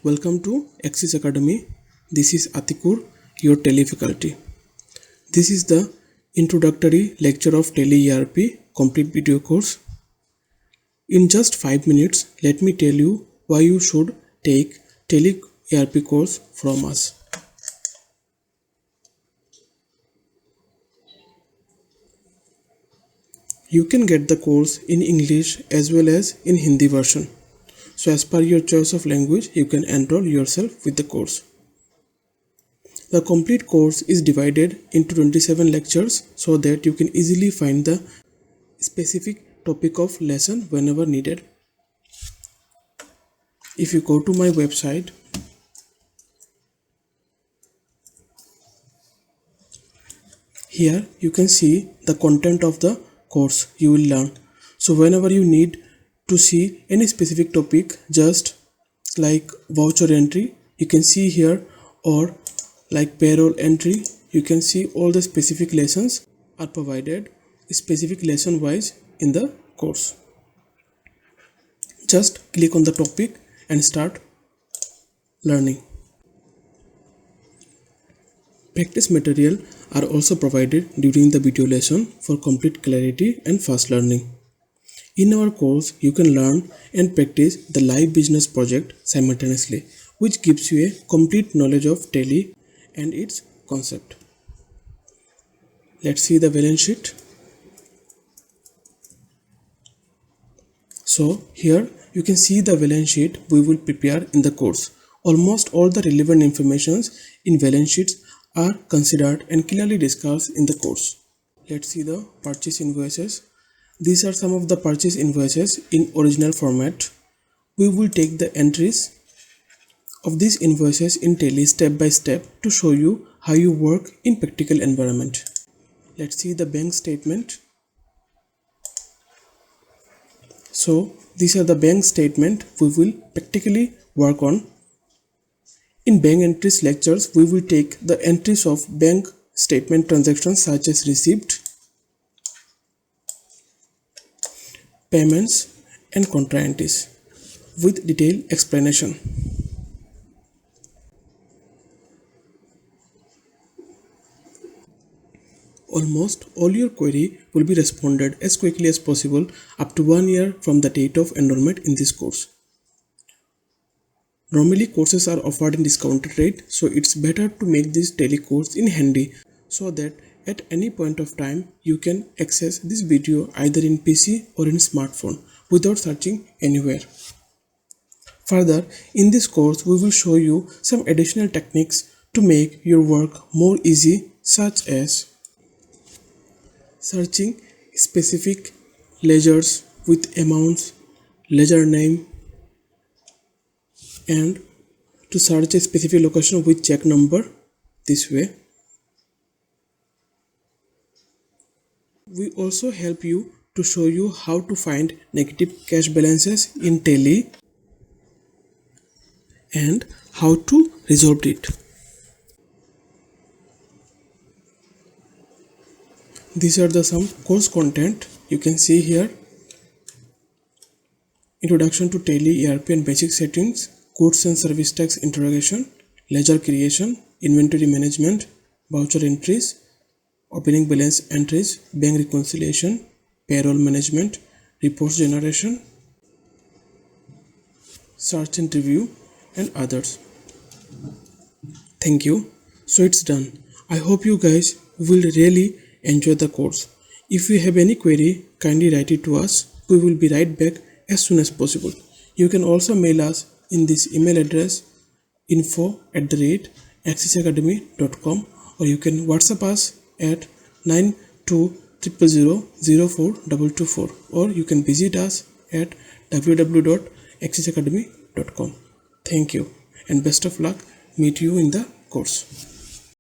Welcome to Axis Academy. This is Atikur, your Tele faculty. This is the introductory lecture of Tele ERP complete video course. In just 5 minutes, let me tell you why you should take Tele ERP course from us. You can get the course in English as well as in Hindi version. So as per your choice of language, you can enroll yourself with the course. The complete course is divided into 27 lectures so that you can easily find the specific topic of lesson whenever needed. If you go to my website, here you can see the content of the course you will learn. So whenever you need to see any specific topic, just like voucher entry, you can see here, or like payroll entry, you can see all the specific lessons are provided specific lesson wise in the course. Just click on the topic and start learning. Practice material are also provided during the video lesson for complete clarity and fast learning. In our course, you can learn and practice the live business project simultaneously, which gives you a complete knowledge of Tele and its concept. Let's see the balance sheet. So here you can see the balance sheet we will prepare in the course. Almost all the relevant informations in balance sheets are considered and clearly discussed in the course. Let's see the purchase invoices. These are some of the purchase invoices in original format. We will take the entries of these invoices in Tele step by step to show you how you work in practical environment. Let's see the bank statement. So these are the bank statement we will practically work on. In bank entries lectures, we will take the entries of bank statement transactions such as receipt, payments and contra entries with detailed explanation. Almost all your query will be responded as quickly as possible up to 1 year from the date of enrollment in this course. Normally courses are offered in discounted rate, so it's better to make this Tele course in handy so that at any point of time you can access this video either in PC or in smartphone without searching anywhere. Further, in this course we will show you some additional techniques to make your work more easy, such as searching specific ledgers with amounts, ledger name, and to search a specific location with check number this way. We also help you to show you how to find negative cash balances in Tele and how to resolve it. These are the some course content you can see here. Introduction to Tele ERP and basic settings, goods and service tax interrogation, ledger creation, inventory management, voucher entries, opening balance entries, bank reconciliation, payroll management, reports generation, search and review, and others. Thank you. So it's done. I hope you guys will really enjoy the course. If you have any query, kindly write it to us. We will be right back as soon as possible. You can also mail us in this email address info@axisacademy.com, or you can WhatsApp us at 9200004224, or you can visit us at www.axisacademy.com. Thank you and best of luck. Meet you in the course.